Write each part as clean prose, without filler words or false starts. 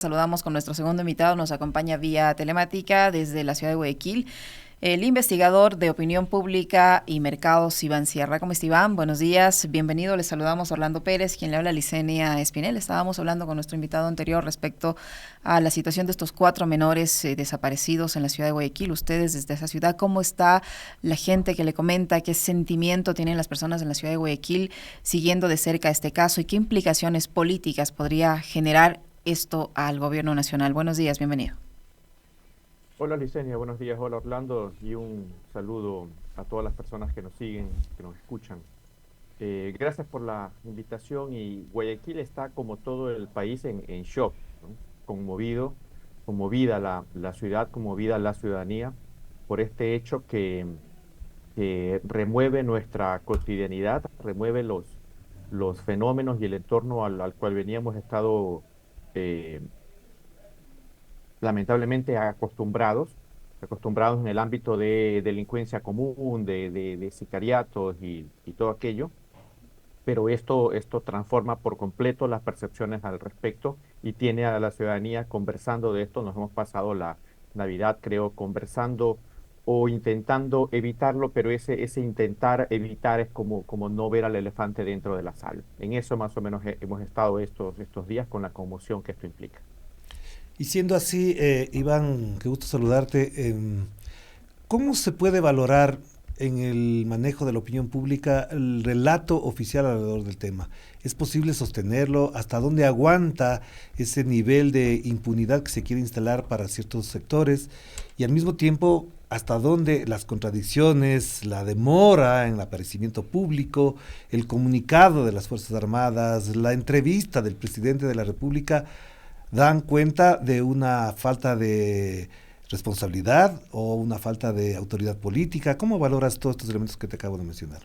Saludamos con nuestro segundo invitado, nos acompaña vía telemática desde la ciudad de Guayaquil, el investigador de opinión pública y mercados, Iván Sierra. ¿Cómo está, Iván? Buenos días, bienvenido. Les saludamos Orlando Pérez, quien le habla, Licenia Espinel. Estábamos hablando con nuestro invitado anterior respecto a la situación de estos 4 menores desaparecidos en la ciudad de Guayaquil. Ustedes desde esa ciudad, ¿cómo está la gente que le comenta? ¿Qué sentimiento tienen las personas en la ciudad de Guayaquil siguiendo de cerca este caso y qué implicaciones políticas podría generar esto al gobierno nacional? Buenos días, bienvenido. Hola Licenia, buenos días. Hola Orlando y un saludo a todas las personas que nos siguen, que nos escuchan. Gracias por la invitación y Guayaquil está como todo el país en shock, ¿no? Conmovido, conmovida la ciudad, conmovida la ciudadanía por este hecho que remueve nuestra cotidianidad, remueve los fenómenos y el entorno al cual veníamos estado eh, lamentablemente acostumbrados en el ámbito de delincuencia común, de sicariatos y todo aquello, pero esto transforma por completo las percepciones al respecto y tiene a la ciudadanía conversando de esto. Nos hemos pasado la Navidad, creo, conversando o intentando evitarlo, pero ese intentar evitar es como no ver al elefante dentro de la sala. En eso más o menos hemos estado estos días con la conmoción que esto implica. Y siendo así, Iván, qué gusto saludarte. ¿Cómo se puede valorar en el manejo de la opinión pública el relato oficial alrededor del tema? ¿Es posible sostenerlo? ¿Hasta dónde aguanta ese nivel de impunidad que se quiere instalar para ciertos sectores? Y al mismo tiempo, ¿hasta dónde las contradicciones, la demora en el aparecimiento público, el comunicado de las Fuerzas Armadas, la entrevista del presidente de la República dan cuenta de una falta de responsabilidad o una falta de autoridad política? ¿Cómo valoras todos estos elementos que te acabo de mencionar?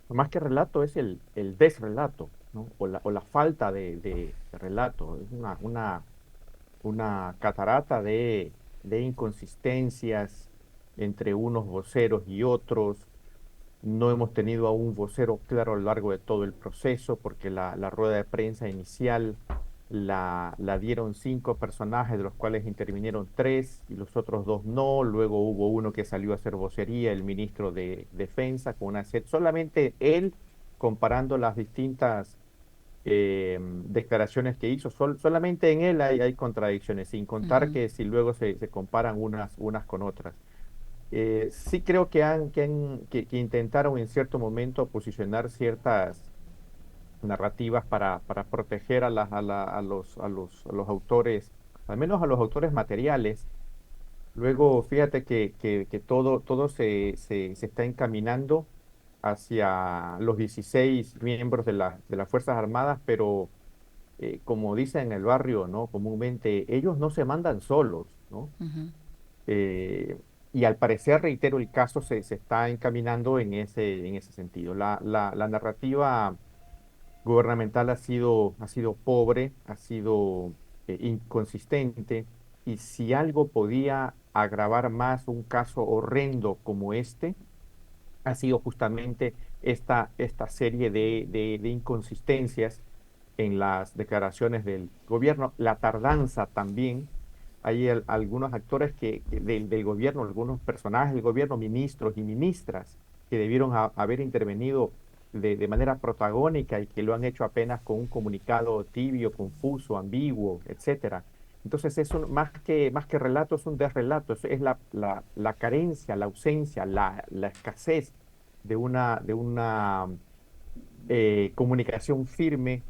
Más que relato es el desrelato, ¿no? O la falta de relato. Es una catarata de inconsistencias entre unos voceros y otros. No hemos tenido a un vocero claro a lo largo de todo el proceso, porque la rueda de prensa inicial la dieron 5 personajes, de los cuales intervinieron 3 y los otros 2 no. Luego hubo uno que salió a hacer vocería, el ministro de Defensa, con una set, solamente él comparando las distintas declaraciones que hizo. Solamente en él hay contradicciones, sin contar Ujú. que si luego se comparan unas con otras. Sí creo que intentaron en cierto momento posicionar ciertas narrativas para proteger a los autores, al menos a los autores materiales. Luego, fíjate que todo se está encaminando hacia los 16 miembros de las Fuerzas Armadas, pero como dicen en el barrio, ¿no? Comúnmente, ellos no se mandan solos, ¿no? Ujú. Eh, y al parecer, reitero, el caso se está encaminando en ese sentido. La narrativa gubernamental ha sido pobre, ha sido inconsistente, y si algo podía agravar más un caso horrendo como este, ha sido justamente esta serie de inconsistencias en las declaraciones del gobierno, la tardanza también. Hay algunos actores del gobierno, algunos personajes del gobierno, ministros y ministras, que debieron haber intervenido de manera protagónica y que lo han hecho apenas con un comunicado tibio, confuso, ambiguo, etcétera. Entonces, más que relato, es un desrelato, es la carencia, la ausencia, la escasez de una comunicación firme,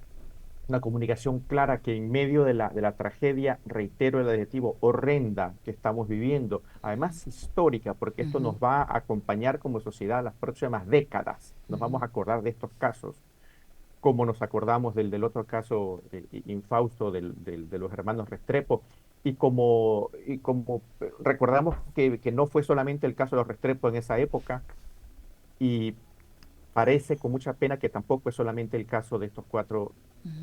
una comunicación clara, que en medio de la tragedia, reitero el adjetivo, horrenda que estamos viviendo, además histórica, porque esto Ujú. nos va a acompañar como sociedad las próximas décadas. Nos Ujú. vamos a acordar de estos casos, como nos acordamos del otro caso infausto de los hermanos Restrepo, y como recordamos que no fue solamente el caso de los Restrepo en esa época, y parece con mucha pena que tampoco es solamente el caso de estos 4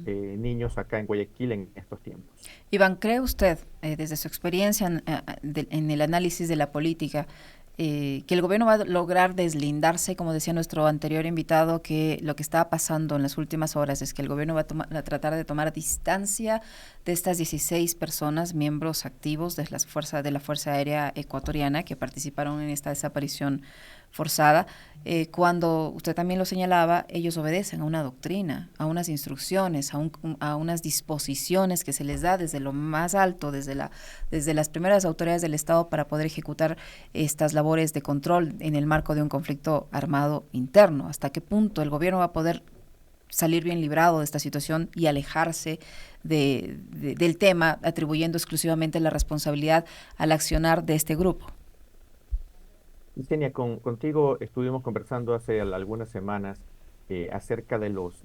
niños acá en Guayaquil en estos tiempos. Iván, ¿cree usted, desde su experiencia en el análisis de la política, que el gobierno va a lograr deslindarse, como decía nuestro anterior invitado, que lo que estaba pasando en las últimas horas es que el gobierno va a tratar de tomar distancia de estas 16 personas, miembros activos de de la Fuerza Aérea Ecuatoriana que participaron en esta desaparición forzada. Cuando usted también lo señalaba, ellos obedecen a una doctrina, a unas instrucciones, a unas disposiciones que se les da desde lo más alto, desde las primeras autoridades del Estado para poder ejecutar estas labores de control en el marco de un conflicto armado interno. ¿Hasta qué punto el gobierno va a poder salir bien librado de esta situación y alejarse del tema, atribuyendo exclusivamente la responsabilidad al accionar de este grupo? Yesenia, contigo estuvimos conversando hace algunas semanas acerca de los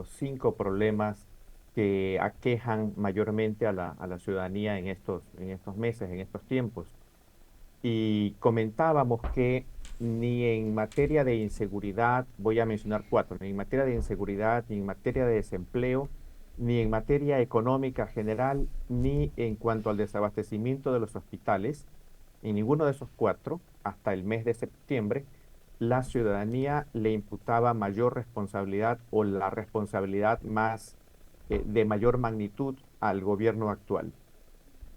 5 problemas que aquejan mayormente a a la ciudadanía en estos meses, en estos tiempos. Y comentábamos que ni en materia de inseguridad, voy a mencionar 4, ni en materia de inseguridad, ni en materia de desempleo, ni en materia económica general, ni en cuanto al desabastecimiento de los hospitales, en ninguno de esos 4, hasta el mes de septiembre, la ciudadanía le imputaba mayor responsabilidad o la responsabilidad más de mayor magnitud al gobierno actual.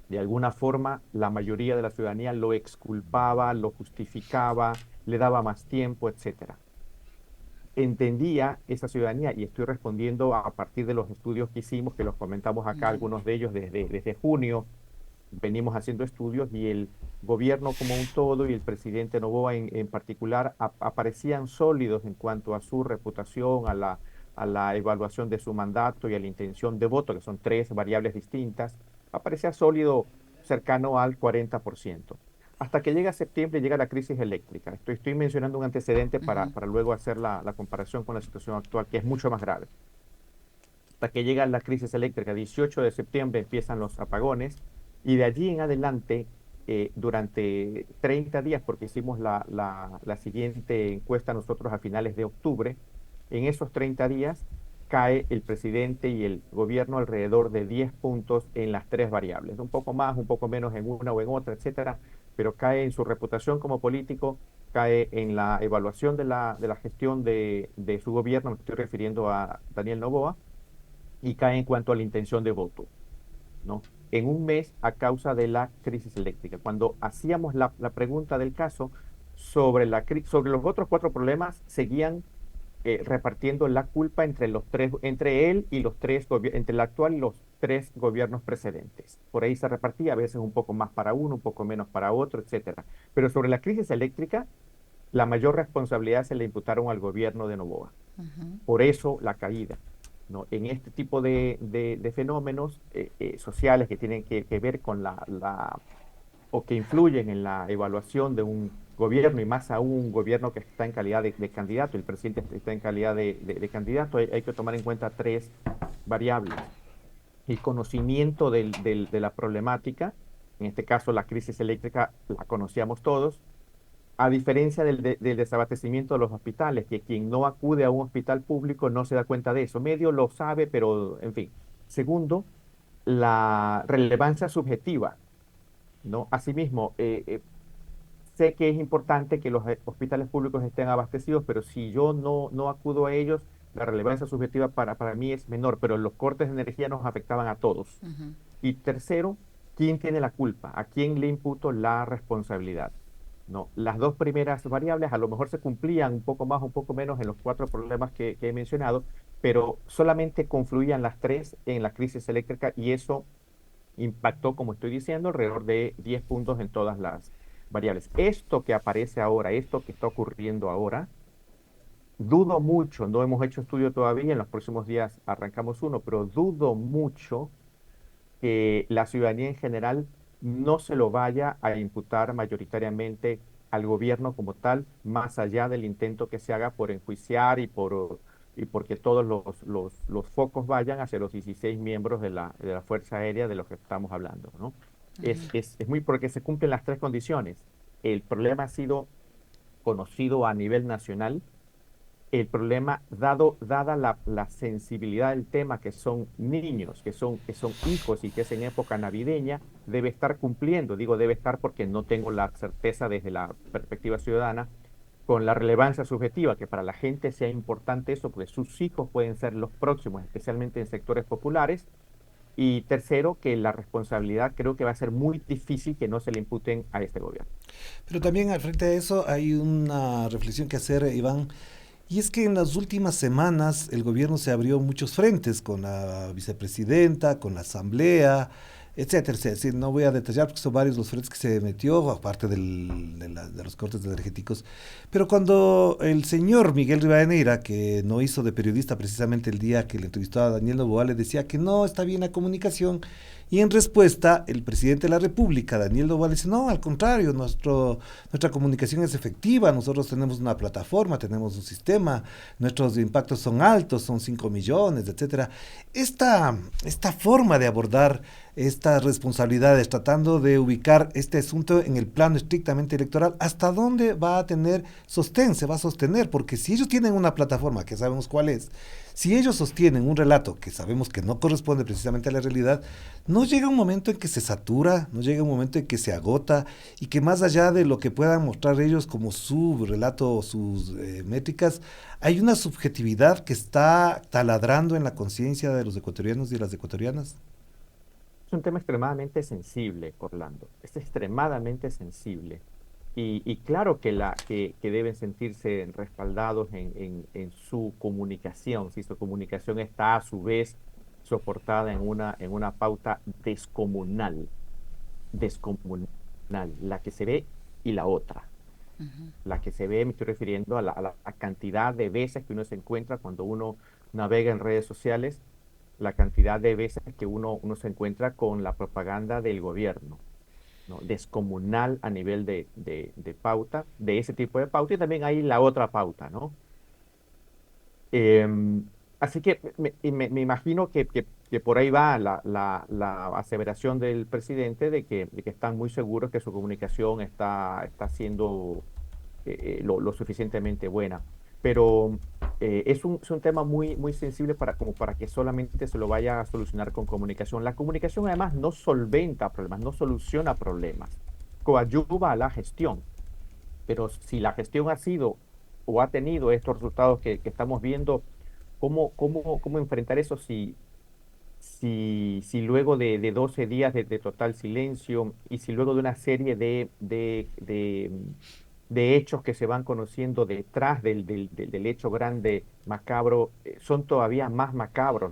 De alguna forma, la mayoría de la ciudadanía lo exculpaba, lo justificaba, le daba más tiempo, etcétera. Entendía esa ciudadanía, y estoy respondiendo a partir de los estudios que hicimos, que los comentamos acá, Ujú. algunos de ellos desde junio, venimos haciendo estudios y el gobierno como un todo y el presidente Noboa en particular aparecían sólidos en cuanto a su reputación, a la evaluación de su mandato y a la intención de voto, que son 3 variables distintas, aparecía sólido cercano al 40%. Hasta que llega septiembre, llega la crisis eléctrica. Estoy mencionando un antecedente Ujú. para luego hacer la comparación con la situación actual, que es mucho más grave. Hasta que llega la crisis eléctrica, 18 de septiembre empiezan los apagones y de allí en adelante, durante 30 días, porque hicimos la siguiente encuesta nosotros a finales de octubre, en esos 30 días cae el presidente y el gobierno alrededor de 10 puntos en las 3 variables, un poco más, un poco menos en una o en otra, etcétera, pero cae en su reputación como político, cae en la evaluación de la gestión de su gobierno, me estoy refiriendo a Daniel Noboa, y cae en cuanto a la intención de voto, ¿no? En un mes a causa de la crisis eléctrica. Cuando hacíamos la pregunta del caso sobre, sobre los otros 4 problemas, seguían repartiendo la culpa entre los tres, entre él y los entre el actual y los 3 gobiernos precedentes. Por ahí se repartía, a veces un poco más para uno, un poco menos para otro, etcétera. Pero sobre la crisis eléctrica, la mayor responsabilidad se le imputaron al gobierno de Noboa. Ujú. Por eso la caída, ¿no? En este tipo de fenómenos sociales que tienen que ver con o que influyen en la evaluación de un gobierno y más aún un gobierno que está en calidad de candidato, el presidente está en calidad de candidato, hay que tomar en cuenta 3 variables. El conocimiento de la problemática, en este caso la crisis eléctrica la conocíamos todos, a diferencia del desabastecimiento de los hospitales, que quien no acude a un hospital público no se da cuenta de eso. Medio lo sabe, pero en fin. Segundo, la relevancia subjetiva, ¿no? Asimismo, sé que es importante que los hospitales públicos estén abastecidos, pero si yo no acudo a ellos, la relevancia subjetiva para mí es menor, pero los cortes de energía nos afectaban a todos. Ujú. Y tercero, ¿quién tiene la culpa? ¿A quién le imputo la responsabilidad? No, las 2 primeras variables a lo mejor se cumplían un poco más, un poco menos en los 4 problemas que he mencionado, pero solamente confluían las 3 en la crisis eléctrica y eso impactó, como estoy diciendo, alrededor de 10 puntos en todas las variables. Esto que aparece ahora, esto que está ocurriendo ahora, dudo mucho, no hemos hecho estudio todavía, en los próximos días arrancamos uno, pero dudo mucho que la ciudadanía en general no se lo vaya a imputar mayoritariamente al gobierno como tal, más allá del intento que se haga por enjuiciar y porque todos los focos vayan hacia los 16 miembros de la Fuerza Aérea de los que estamos hablando, ¿no? Es muy porque se cumplen las 3 condiciones. El problema ha sido conocido a nivel nacional, el problema, dada la sensibilidad del tema, que son niños, que son hijos y que es en época navideña, debe estar cumpliendo. Digo debe estar porque no tengo la certeza desde la perspectiva ciudadana, con la relevancia subjetiva, que para la gente sea importante eso, porque sus hijos pueden ser los próximos, especialmente en sectores populares. Y tercero, que la responsabilidad creo que va a ser muy difícil que no se le imputen a este gobierno. Pero también al frente de eso hay una reflexión que hacer, Iván, y es que en las últimas semanas el gobierno se abrió muchos frentes con la vicepresidenta, con la asamblea, etcétera, etcétera. Sí, no voy a detallar porque son varios los frentes que se metió, aparte de los cortes energéticos. Pero cuando el señor Miguel Rivadeneira, que no hizo de periodista precisamente el día que le entrevistó a Daniel Noboa, le decía que no está bien la comunicación, y en respuesta, el presidente de la República, Daniel Noboa, dice, no, al contrario, nuestra comunicación es efectiva, nosotros tenemos una plataforma, tenemos un sistema, nuestros impactos son altos, son 5 millones, etcétera. Esta forma de abordar estas responsabilidades, tratando de ubicar este asunto en el plano estrictamente electoral, ¿hasta dónde va a tener sostén? Se va a sostener, porque si ellos tienen una plataforma, que sabemos cuál es, si ellos sostienen un relato que sabemos que no corresponde precisamente a la realidad, no llega un momento en que se satura, no llega un momento en que se agota, y que más allá de lo que puedan mostrar ellos como su relato o sus métricas, hay una subjetividad que está taladrando en la conciencia de los ecuatorianos y de las ecuatorianas. Es un tema extremadamente sensible, Orlando. Es extremadamente sensible. Y claro que deben sentirse respaldados en su comunicación, si su comunicación está a su vez soportada en una pauta descomunal, la que se ve y la otra. La que se ve, me estoy refiriendo a la cantidad de veces que uno se encuentra cuando uno navega en redes sociales, la cantidad de veces que uno se encuentra con la propaganda del gobierno, ¿no? Descomunal a nivel de pauta, de ese tipo de pauta, y también hay la otra pauta, ¿no? Así que me imagino que por ahí va la aseveración del presidente de que están muy seguros que su comunicación está siendo lo suficientemente buena. Pero es un tema muy sensible como para que solamente se lo vaya a solucionar con comunicación. La comunicación además no solventa problemas, no soluciona problemas, coadyuva a la gestión. Pero si la gestión ha sido o ha tenido estos resultados que estamos viendo, ¿cómo enfrentar eso si luego de 12 días de total silencio, y si luego de una serie de hechos que se van conociendo detrás del hecho grande macabro, son todavía más macabros,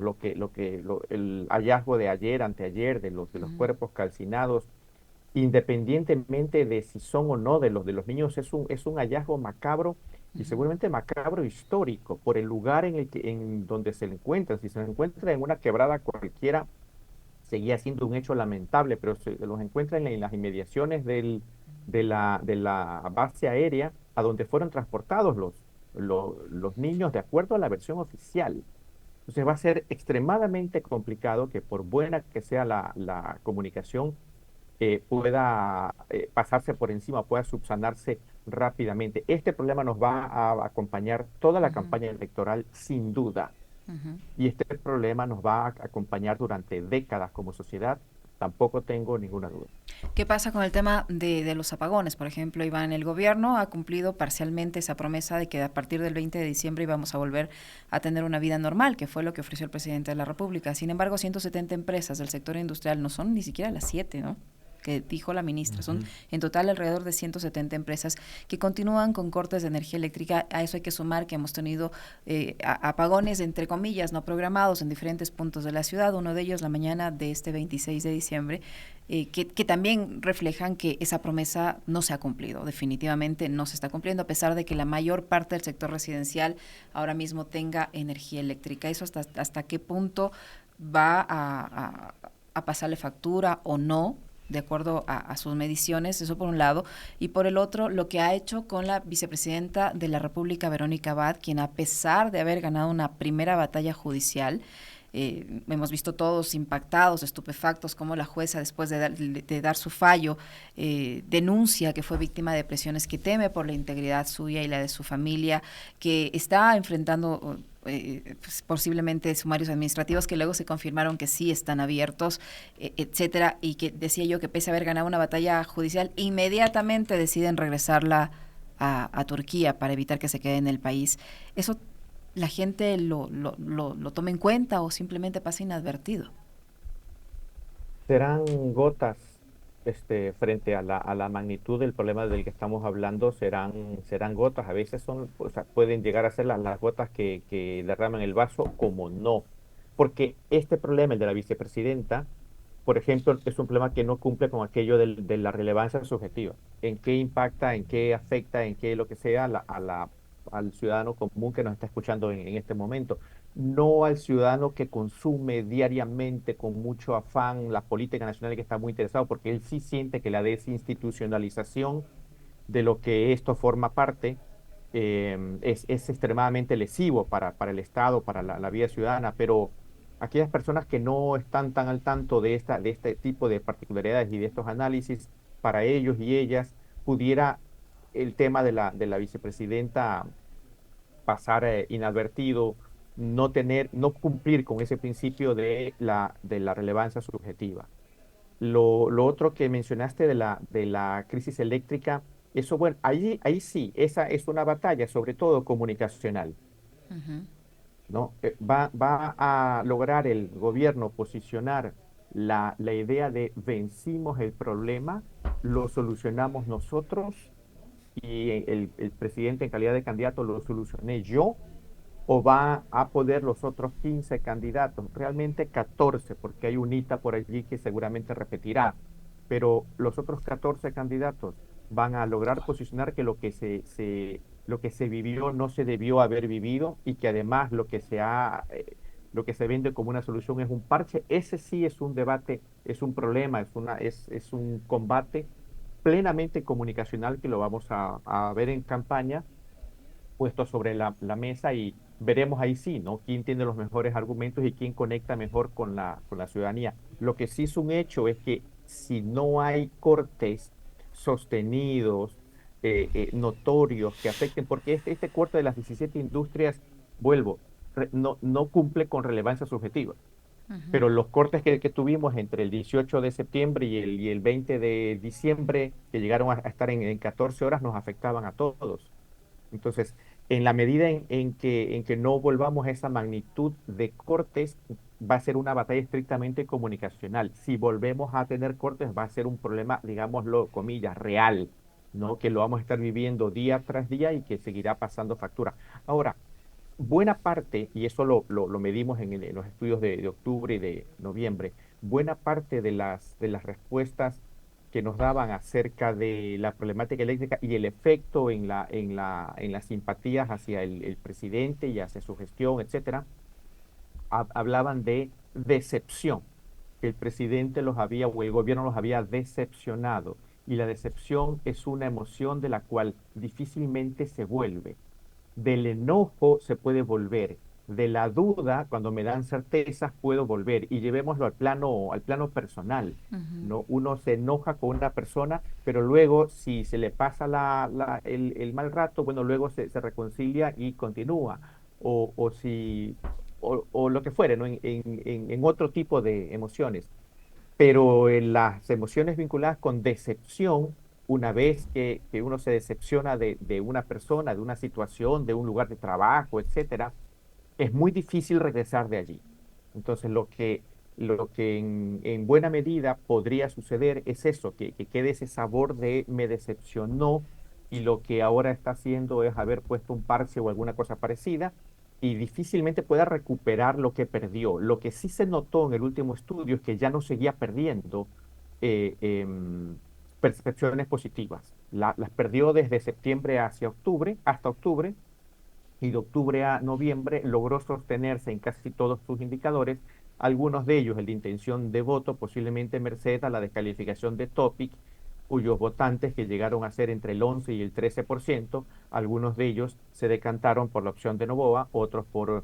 el hallazgo de ayer, anteayer, de los cuerpos calcinados, independientemente de si son o no de los niños, es un hallazgo macabro, y seguramente macabro histórico, por el lugar en donde se encuentran. Si se encuentra en una quebrada cualquiera, seguía siendo un hecho lamentable, pero se los encuentra en las inmediaciones de la base aérea a donde fueron transportados los niños, de acuerdo a la versión oficial. Entonces va a ser extremadamente complicado que, por buena que sea la comunicación, pueda pasarse por encima, pueda subsanarse rápidamente. Este problema nos va a acompañar toda la Ujú, campaña electoral, sin duda. ujú. Y este problema nos va a acompañar durante décadas como sociedad, tampoco tengo ninguna duda. ¿Qué pasa con el tema de los apagones? Por ejemplo, Iván, el gobierno ha cumplido parcialmente esa promesa de que a partir del 20 de diciembre íbamos a volver a tener una vida normal, que fue lo que ofreció el presidente de la República. Sin embargo, 170 empresas del sector industrial, no son ni siquiera las 7, ¿no?, que dijo la ministra. Son en total alrededor de 170 empresas que continúan con cortes de energía eléctrica. A eso hay que sumar que hemos tenido apagones, entre comillas, no programados en diferentes puntos de la ciudad. Uno de ellos la mañana de este 26 de diciembre, que también reflejan que esa promesa no se ha cumplido. Definitivamente no se está cumpliendo, a pesar de que la mayor parte del sector residencial ahora mismo tenga energía eléctrica. Eso hasta qué punto va a pasarle factura o no, de acuerdo a sus mediciones. Eso por un lado. Y por el otro, lo que ha hecho con la vicepresidenta de la República, Verónica Abad, quien, a pesar de haber ganado una primera batalla judicial, Hemos visto todos impactados, estupefactos, como la jueza, después de dar su fallo, denuncia que fue víctima de presiones, que teme por la integridad suya y la de su familia, que está enfrentando pues, posiblemente sumarios administrativos que luego se confirmaron que sí están abiertos, etcétera, y que decía yo que pese a haber ganado una batalla judicial, inmediatamente deciden regresarla a Turquía para evitar que se quede en el país. ¿Eso la gente lo toma en cuenta o simplemente pasa inadvertido? Serán gotas, frente a la magnitud del problema del que estamos hablando, serán gotas. A veces o sea, pueden llegar a ser las gotas que derraman el vaso, como no. Porque este problema, el de la vicepresidenta, por ejemplo, es un problema que no cumple con aquello de la relevancia subjetiva. ¿En qué impacta, en qué afecta, en qué lo que sea al ciudadano común que nos está escuchando en este momento? No al ciudadano que consume diariamente con mucho afán la política nacional y que está muy interesado, porque él sí siente que la desinstitucionalización de lo que esto forma parte es extremadamente lesivo para el Estado, para la vida ciudadana, pero aquellas personas que no están tan al tanto de este tipo de particularidades y de estos análisis, para ellos y ellas pudiera el tema de la vicepresidenta pasar inadvertido, no cumplir con ese principio de la relevancia subjetiva. Lo otro que mencionaste de la crisis eléctrica, eso, bueno, ahí sí, esa es una batalla, sobre todo comunicacional, Ujú. ¿no? Va a lograr el gobierno posicionar la idea de vencimos el problema, lo solucionamos nosotros y el presidente en calidad de candidato lo solucioné yo, o va a poder los otros 15 candidatos, realmente 14, porque hay un ITA por allí que seguramente repetirá, pero los otros 14 candidatos van a lograr posicionar que lo que se vivió no se debió haber vivido y que además lo que se vende como una solución es un parche. Ese sí es un debate, es un problema, es un combate plenamente comunicacional que lo vamos a ver en campaña puesto sobre la mesa y veremos ahí sí, ¿no? Quién tiene los mejores argumentos y quién conecta mejor con la ciudadanía. Lo que sí es un hecho es que si no hay cortes sostenidos, notorios, que afecten, porque este corte de las 17 industrias, vuelvo, no cumple con relevancia subjetiva. Ujú. Pero los cortes que tuvimos entre el 18 de septiembre y el 20 de diciembre, que llegaron a estar en 14 horas, nos afectaban a todos. Entonces, en la medida en que no volvamos a esa magnitud de cortes, va a ser una batalla estrictamente comunicacional. Si volvemos a tener cortes, va a ser un problema, digámoslo, comillas, real, ¿no? Que lo vamos a estar viviendo día tras día y que seguirá pasando factura. Ahora, buena parte, y eso lo medimos en los estudios de octubre y de noviembre, buena parte de las respuestas que nos daban acerca de la problemática eléctrica y el efecto en las simpatías hacia el presidente y hacia su gestión, etcétera, hablaban de decepción, que el presidente los había o el gobierno los había decepcionado. Y la decepción es una emoción de la cual difícilmente se vuelve. Del enojo se puede volver. De la duda, cuando me dan certezas, puedo volver. Y llevémoslo al plano personal, Ujú. ¿no? Uno se enoja con una persona, pero luego, si se le pasa el mal rato, bueno, luego se reconcilia y continúa. O lo que fuere, ¿no? En otro tipo de emociones. Pero en las emociones vinculadas con decepción, una vez que uno se decepciona de una persona, de una situación, de un lugar de trabajo, etcétera, es muy difícil regresar de allí. Entonces, lo que en buena medida podría suceder es eso, que quede ese sabor de me decepcionó y lo que ahora está haciendo es haber puesto un parche o alguna cosa parecida y difícilmente pueda recuperar lo que perdió. Lo que sí se notó en el último estudio es que ya no seguía perdiendo percepciones positivas. Las perdió desde septiembre hasta octubre, y de octubre a noviembre logró sostenerse en casi todos sus indicadores, algunos de ellos el de intención de voto, posiblemente merced a la descalificación de Topic, cuyos votantes, que llegaron a ser entre el 11 y el 13%, algunos de ellos se decantaron por la opción de Noboa, otros por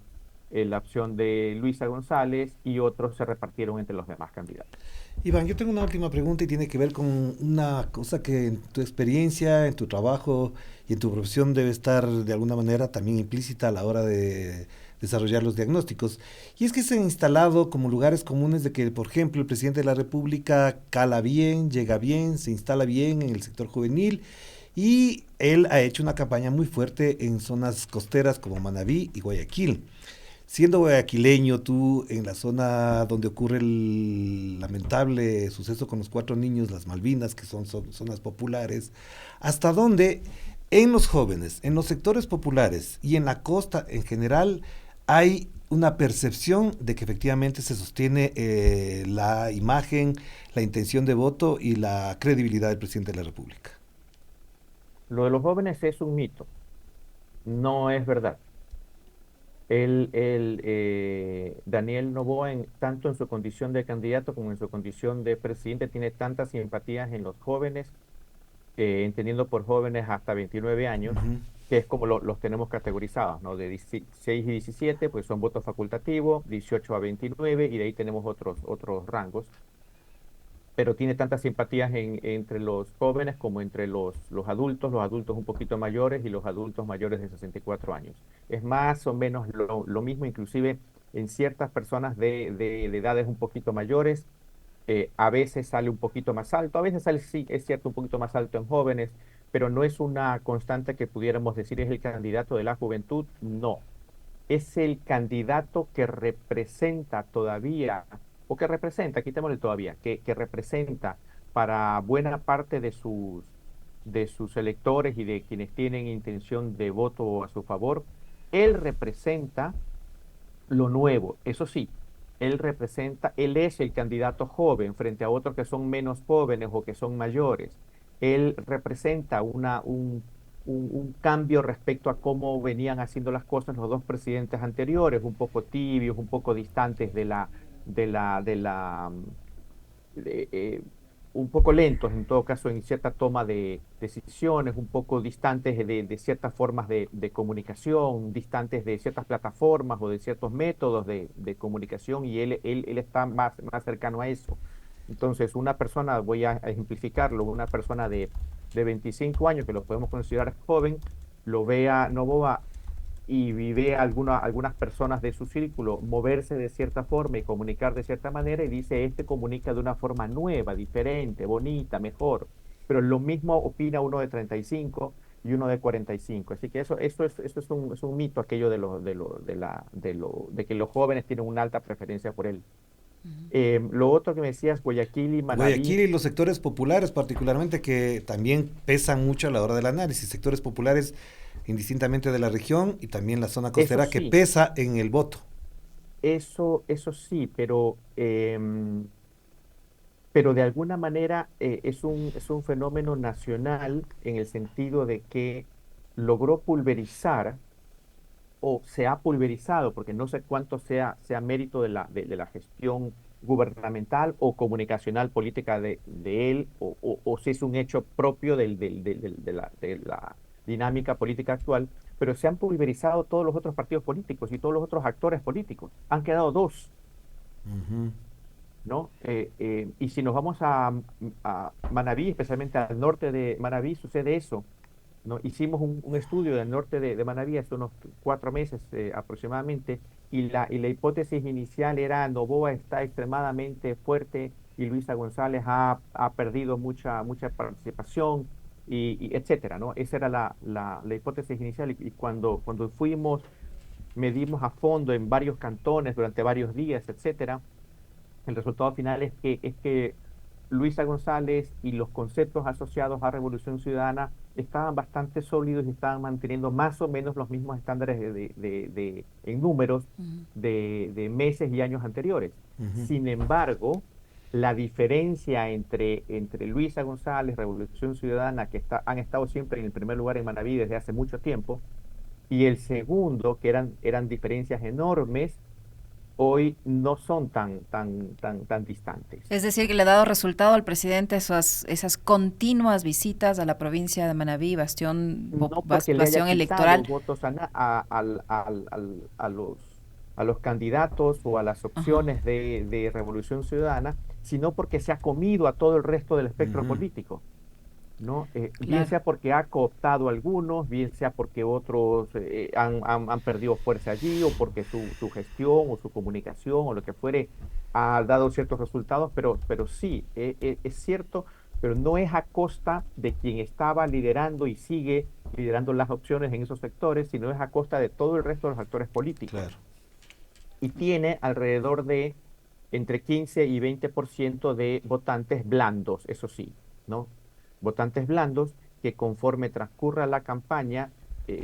la opción de Luisa González y otros se repartieron entre los demás candidatos. Iván, yo tengo una última pregunta y tiene que ver con una cosa que en tu experiencia, en tu trabajo y en tu profesión debe estar de alguna manera también implícita a la hora de desarrollar los diagnósticos. Y es que se han instalado como lugares comunes de que, por ejemplo, el presidente de la República cala bien, llega bien, se instala bien en el sector juvenil y él ha hecho una campaña muy fuerte en zonas costeras como Manabí y Guayaquil. Siendo guayaquileño, tú en la zona donde ocurre el lamentable suceso con los 4 niños, las Malvinas, que son zonas populares, ¿hasta dónde en los jóvenes, en los sectores populares y en la costa en general hay una percepción de que efectivamente se sostiene la imagen, la intención de voto y la credibilidad del presidente de la República? Lo de los jóvenes es un mito, no es verdad. Daniel Noboa, tanto en su condición de candidato como en su condición de presidente, tiene tantas simpatías en los jóvenes, entendiendo por jóvenes hasta 29 años, Ujú. que es como los tenemos categorizados, ¿no? De 16 y 17, pues son votos facultativos, 18 a 29, y de ahí tenemos otros rangos, pero tiene tantas simpatías entre los jóvenes como entre los adultos un poquito mayores y los adultos mayores de 64 años. Es más o menos lo mismo, inclusive en ciertas personas de edades un poquito mayores, a veces sale un poquito más alto, a veces sale, sí, es cierto, un poquito más alto en jóvenes, pero no es una constante que pudiéramos decir es el candidato de la juventud, no, es el candidato que representa todavía, o que representa, quitémosle todavía, que representa para buena parte de sus electores y de quienes tienen intención de voto a su favor, él representa lo nuevo. Eso sí, él es el candidato joven frente a otros que son menos jóvenes o que son mayores. Él representa un cambio respecto a cómo venían haciendo las cosas los dos presidentes anteriores, un poco tibios, un poco distantes de, eh, un poco lentos en todo caso en cierta toma de decisiones, un poco distantes de ciertas formas de comunicación, distantes de ciertas plataformas o de ciertos métodos de comunicación, y él está más cercano a eso. Entonces, una persona, voy a ejemplificarlo, una persona de 25 años, que lo podemos considerar joven, lo vea Novoa y vive algunas personas de su círculo moverse de cierta forma y comunicar de cierta manera, y dice, este comunica de una forma nueva, diferente, bonita, mejor. Pero lo mismo opina uno de 35 y uno de 45. Así que eso es un mito, aquello de que los jóvenes tienen una alta preferencia por él. Lo otro que me decías, Guayaquil y Guayaquil Manabí, y los sectores populares particularmente que también pesan mucho a la hora del análisis, sectores populares indistintamente de la región y también la zona eso costera que sí, pesa en el voto. eso sí, pero de alguna manera es un fenómeno nacional en el sentido de que logró pulverizar o se ha pulverizado, porque no sé cuánto sea mérito de la gestión gubernamental o comunicacional política de él, o si es un hecho propio de la dinámica política actual, pero se han pulverizado todos los otros partidos políticos y todos los otros actores políticos. Han quedado dos, Ujú. ¿no? Y si nos vamos a Manabí, especialmente al norte de Manabí, sucede eso, ¿no? Hicimos un estudio del norte de Manabí hace unos 4 meses aproximadamente, y la hipótesis inicial era Noboa está extremadamente fuerte y Luisa González ha perdido mucha participación, y etcétera, ¿no? Esa era la hipótesis inicial, y cuando fuimos, medimos a fondo en varios cantones durante varios días, etcétera. El resultado final es que Luisa González y los conceptos asociados a Revolución Ciudadana estaban bastante sólidos y estaban manteniendo más o menos los mismos estándares en números Ujú. de meses y años anteriores. Ujú. Sin embargo, la diferencia entre Luisa González, Revolución Ciudadana, que han estado siempre en el primer lugar en Manabí desde hace mucho tiempo, y el segundo, que eran diferencias enormes, hoy no son tan distantes. Es decir, que le ha dado resultado al presidente esas continuas visitas a la provincia de Manabí, No porque le haya bastión quitado electoral. votos a los a los candidatos o a las Ajá. opciones de Revolución Ciudadana, sino porque se ha comido a todo el resto del espectro Ujú. político, ¿no? Bien Claro. sea porque ha cooptado algunos, bien sea porque otros han perdido fuerza allí, o porque su gestión o su comunicación o lo que fuere ha dado ciertos resultados, pero sí, es cierto, pero no es a costa de quien estaba liderando y sigue liderando las opciones en esos sectores, sino es a costa de todo el resto de los actores políticos. Claro. Y tiene alrededor de entre 15 y 20% de votantes blandos, eso sí, ¿no? Votantes blandos que conforme transcurra la campaña,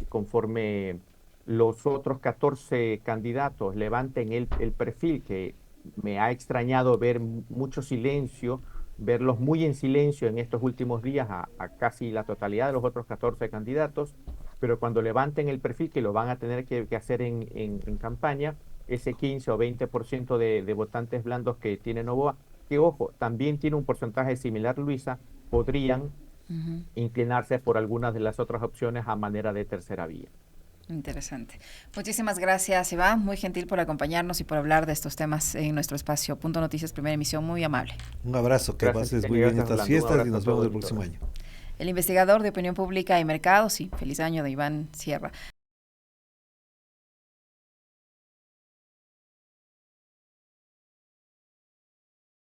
conforme los otros 14 candidatos levanten el perfil, que me ha extrañado ver mucho silencio, verlos muy en silencio en estos últimos días a casi la totalidad de los otros 14 candidatos, pero cuando levanten el perfil, que lo van a tener que hacer en campaña, ese 15 o 20% de votantes blandos que tiene Novoa, que ojo, también tiene un porcentaje similar, Luisa, podrían Ujú. inclinarse por algunas de las otras opciones a manera de tercera vía. Interesante. Muchísimas gracias, Iván. Muy gentil por acompañarnos y por hablar de estos temas en nuestro espacio. Punto Noticias, primera emisión, muy amable. Un abrazo, que Gracias, pases Licenia, muy bien gracias, estas Orlando. Un fiestas y abrazo a nos vemos todos el y próximo todas. año. El investigador de opinión pública y mercados, sí, feliz año de Iván Sierra.